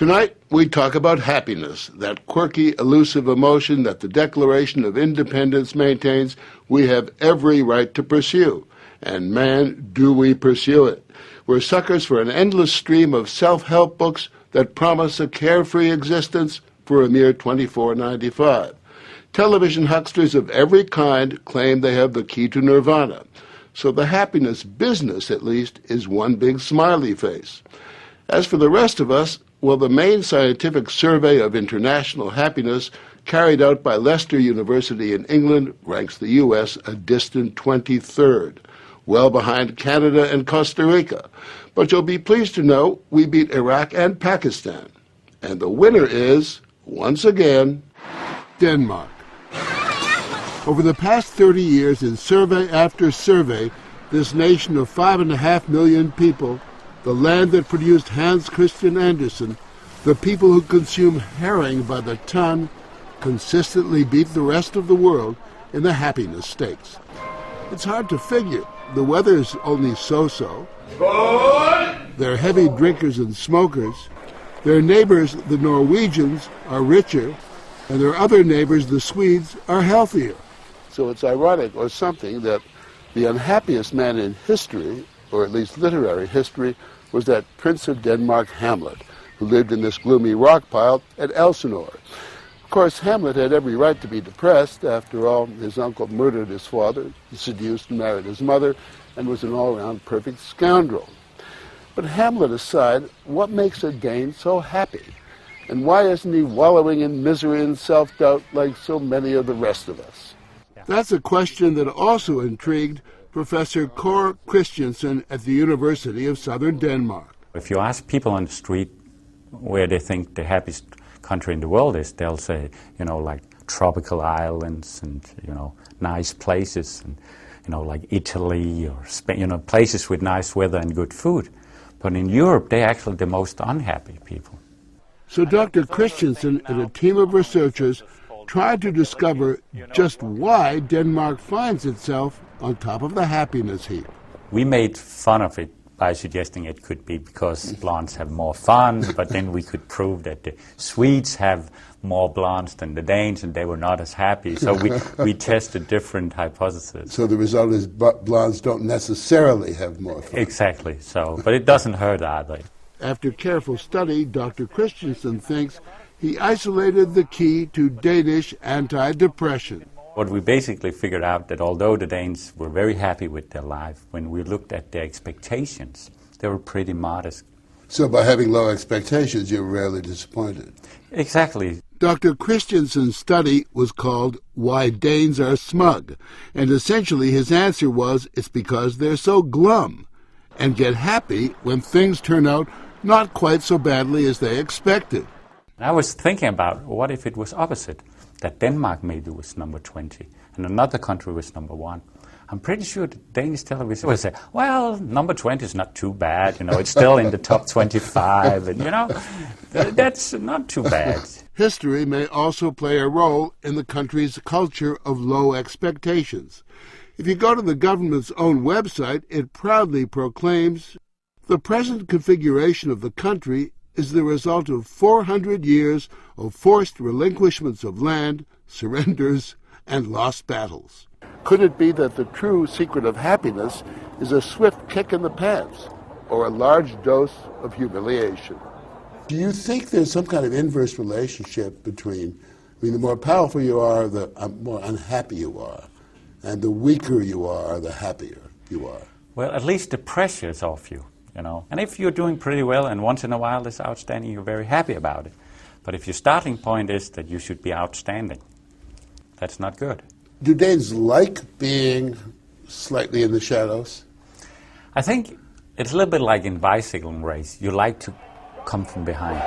Tonight, we talk about happiness, that quirky, elusive emotion that the Declaration of Independence maintains we have every right to pursue. And man, do we pursue it. We're suckers for an endless stream of self-help books that promise a carefree existence for a mere $24.95. Television hucksters of every kind claim they have the key to nirvana. So the happiness business, at least, is one big smiley face. As for the rest of us, well, the main scientific survey of international happiness carried out by Leicester University in England ranks the U.S. a distant 23rd, well behind Canada and Costa Rica. But you'll be pleased to know we beat Iraq and Pakistan. And the winner is, once again, Denmark. Over the past 30 years, in survey after survey, this nation of 5.5 million people, the land that produced Hans Christian Andersen, the people who consume herring by the ton, consistently beat the rest of the world in the happiness stakes. It's hard to figure. The weather's only so-so. They're heavy drinkers and smokers. Their neighbors, the Norwegians, are richer, and their other neighbors, the Swedes, are healthier. So it's ironic or something that the unhappiest man in history, or at least literary history, was that Prince of Denmark, Hamlet, who lived in this gloomy rock pile at Elsinore. Of course, Hamlet had every right to be depressed. After all, his uncle murdered his father, seduced and married his mother, and was an all-round perfect scoundrel. But Hamlet aside, what makes a Dane so happy? And why isn't he wallowing in misery and self-doubt like so many of the rest of us? That's a question that also intrigued Professor Kåre Christensen at the University of Southern Denmark. If you ask people on the street where they think the happiest country in the world is, they'll say, like tropical islands and, nice places, and, like Italy or Spain, places with nice weather and good food. But in Europe, they're actually the most unhappy people. So Dr. Christensen and a team of researchers tried to discover just why Denmark finds itself on top of the happiness heap. We made fun of it by suggesting it could be because blondes have more fun, but then we could prove that the Swedes have more blondes than the Danes, and they were not as happy. So we tested different hypotheses. So the result is blondes don't necessarily have more fun. Exactly. But it doesn't hurt either. After careful study, Dr. Christensen thinks he isolated the key to Danish anti-depression. What we basically figured out that although the Danes were very happy with their life, when we looked at their expectations, they were pretty modest. So by having low expectations, you're rarely disappointed. Exactly. Dr. Christensen's study was called Why Danes Are Smug, and essentially his answer was it's because they're so glum and get happy when things turn out not quite so badly as they expected. I was thinking about what if it was opposite, that Denmark maybe was number 20 and another country was number 1. I'm pretty sure the Danish television would say, well, number 20 is not too bad, it's still in the top 25, and that's not too bad. History may also play a role in the country's culture of low expectations. If you go to the government's own website, it proudly proclaims, the present configuration of the country is the result of 400 years of forced relinquishments of land, surrenders, and lost battles. Could it be that the true secret of happiness is a swift kick in the pants or a large dose of humiliation? Do you think there's some kind of inverse relationship between, the more powerful you are, the more unhappy you are, and the weaker you are, the happier you are? Well, at least the pressure is off you. And if you're doing pretty well and once in a while it's outstanding, you're very happy about it. But if your starting point is that you should be outstanding, that's not good. Do Danes like being slightly in the shadows? I think it's a little bit like in bicycling race. You like to come from behind.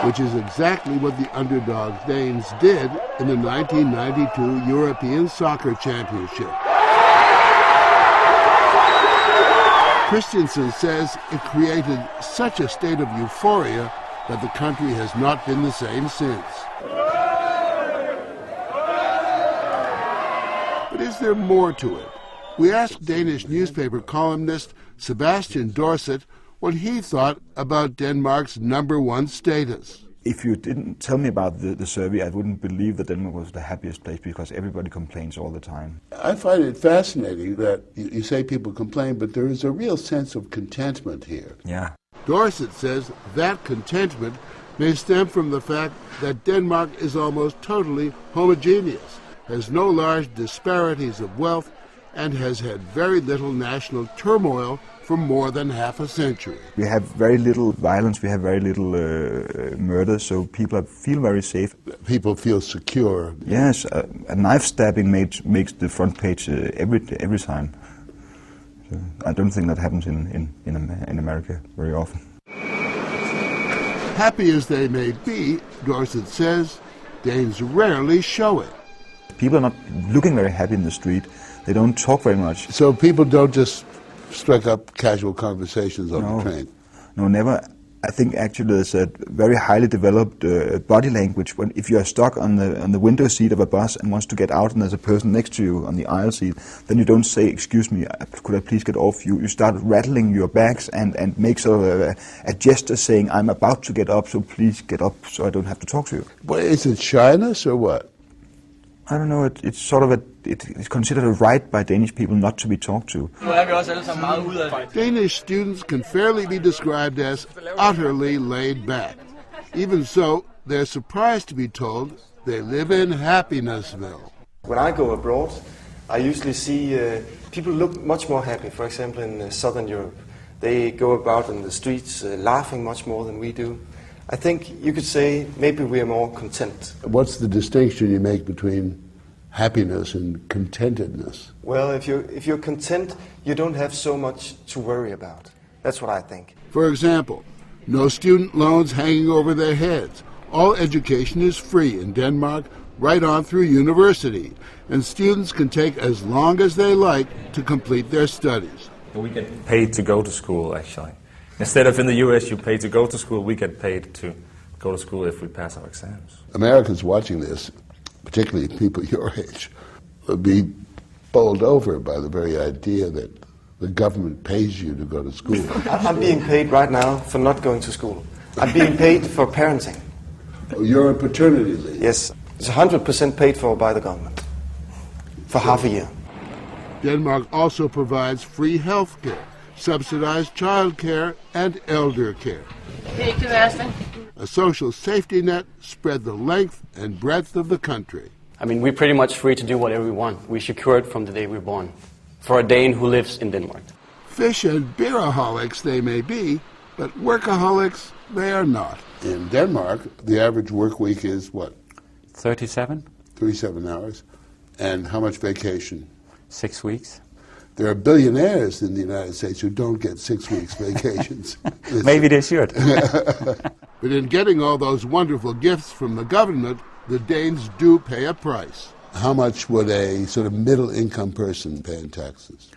Which is exactly what the underdog Danes did in the 1992 European Soccer Championship. Christensen says it created such a state of euphoria that the country has not been the same since. But is there more to it? We asked Danish newspaper columnist Sebastian Dorset what he thought about Denmark's #1 status. If you didn't tell me about the survey, I wouldn't believe that Denmark was the happiest place because everybody complains all the time. I find it fascinating that you say people complain, but there is a real sense of contentment here. Yeah. Dorset says that contentment may stem from the fact that Denmark is almost totally homogeneous, has no large disparities of wealth, and has had very little national turmoil for more than half a century. We have very little violence, we have very little murder, so people feel very safe. People feel secure. Yes, a knife stabbing makes the front page every time. So I don't think that happens in America very often. Happy as they may be, Dorset says, Danes rarely show it. People are not looking very happy in the street. They don't talk very much. So people don't just strike up casual conversations on the train? No, never. I think actually there's a very highly developed body language. If you are stuck on the window seat of a bus and wants to get out and there's a person next to you on the aisle seat, then you don't say, "Excuse me, could I please get off?" You start rattling your bags and make sort of a gesture saying, "I'm about to get up, so please get up so I don't have to talk to you." Well, is it shyness or what? I don't know. It's sort of it's considered a right by Danish people not to be talked to. Danish students can fairly be described as utterly laid back. Even so, they're surprised to be told they live in Happinessville. When I go abroad, I usually see people look much more happy. For example, in Southern Europe, they go about in the streets laughing much more than we do. I think you could say maybe we are more content. What's the distinction you make between happiness and contentedness? Well, if you're content, you don't have so much to worry about. That's what I think. For example, no student loans hanging over their heads. All education is free in Denmark, right on through university, and students can take as long as they like to complete their studies. We get paid to go to school, actually. Instead of in the US, you pay to go to school, we get paid to go to school if we pass our exams. Americans watching this, particularly people your age, would be bowled over by the very idea that the government pays you to go to school. I'm being paid right now for not going to school. I'm being paid for parenting. Oh, you're on paternity leave? Yes, it's 100% paid for by the government for half a year. Denmark also provides free health care, subsidized child care, and elder care. A social safety net spread the length and breadth of the country. I mean, we're pretty much free to do whatever we want. We secure it from the day we're born. For a Dane who lives in Denmark. Fish and beeraholics they may be, but workaholics they are not. In Denmark, the average work week is what? 37? 37 hours. And how much vacation? 6 weeks. There are billionaires in the United States who don't get 6 weeks vacations. Maybe they should. But in getting all those wonderful gifts from the government, the Danes do pay a price. How much would a sort of middle-income person pay in taxes?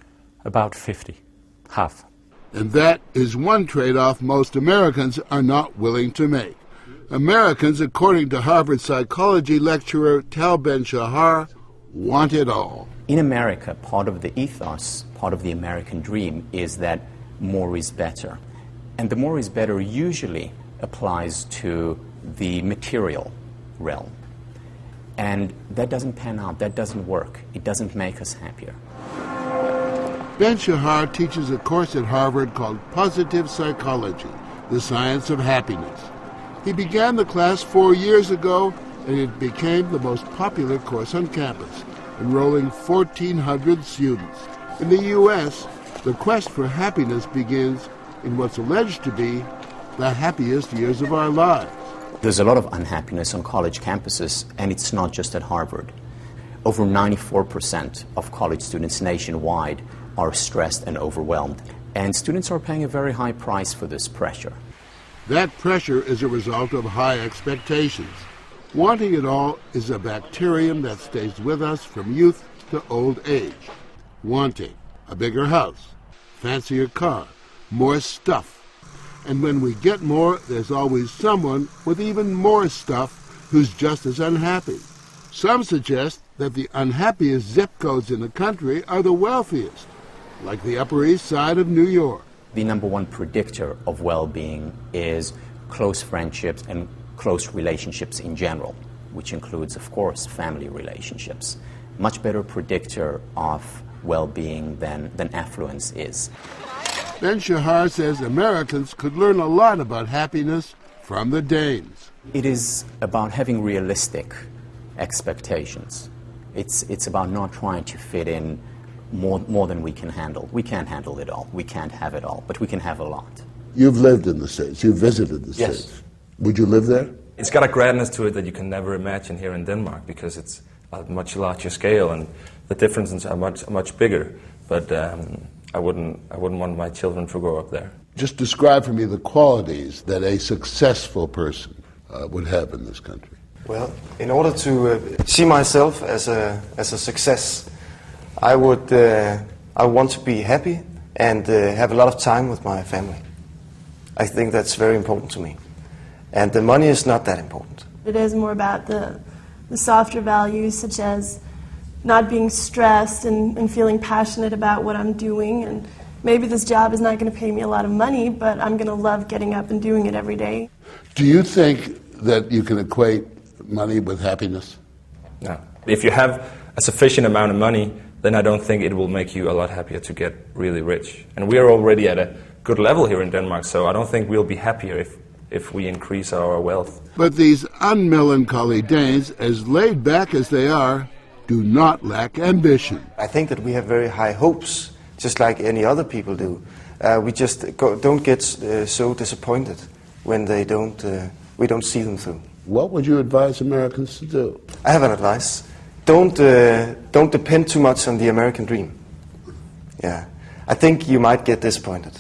About 50. Half. And that is one trade-off most Americans are not willing to make. Americans, according to Harvard psychology lecturer Tal Ben-Shahar, want it all. In America, part of the ethos, part of the American dream is that more is better. And the more is better usually applies to the material realm. And that doesn't pan out, that doesn't work. It doesn't make us happier. Ben-Shahar teaches a course at Harvard called Positive Psychology, the Science of Happiness. He began the class 4 years ago, and it became the most popular course on campus, enrolling 1,400 students. In the U.S., the quest for happiness begins in what's alleged to be the happiest years of our lives. There's a lot of unhappiness on college campuses, and it's not just at Harvard. Over 94% of college students nationwide are stressed and overwhelmed, and students are paying a very high price for this pressure. That pressure is a result of high expectations. Wanting it all is a bacterium that stays with us from youth to old age. Wanting a bigger house, fancier car, more stuff. And when we get more, there's always someone with even more stuff who's just as unhappy. Some suggest that the unhappiest zip codes in the country are the wealthiest, like the Upper East Side of New York. the number one predictor of well-being is close friendships and close relationships in general, which includes, of course, family relationships. Much better predictor of well-being than affluence is. Ben Shahar says Americans could learn a lot about happiness from the Danes. It is about having realistic expectations. It's about not trying to fit in more than we can handle. We can't handle it all. We can't have it all, but we can have a lot. You've lived in the States. You've visited the Yes. States. Would you live there? It's got a grandness to it that you can never imagine here in Denmark because it's a much larger scale and the differences are much bigger. But I wouldn't want my children to grow up there. Just describe for me the qualities that a successful person would have in this country. Well, in order to see myself as a success, I want to be happy and have a lot of time with my family. I think that's very important to me. And the money is not that important. It is more about the softer values, such as not being stressed and feeling passionate about what I'm doing. And maybe this job is not going to pay me a lot of money, but I'm going to love getting up and doing it every day. Do you think that you can equate money with happiness? No. If you have a sufficient amount of money, then I don't think it will make you a lot happier to get really rich. And we are already at a good level here in Denmark, so I don't think we'll be happier if we increase our wealth. But these unmelancholy Danes, as laid back as they are, do not lack ambition. I think that we have very high hopes, just like any other people do. We just don't get so disappointed when we don't see them through. What would you advise Americans to do? I have an advice. Don't depend too much on the American dream. Yeah, I think you might get disappointed.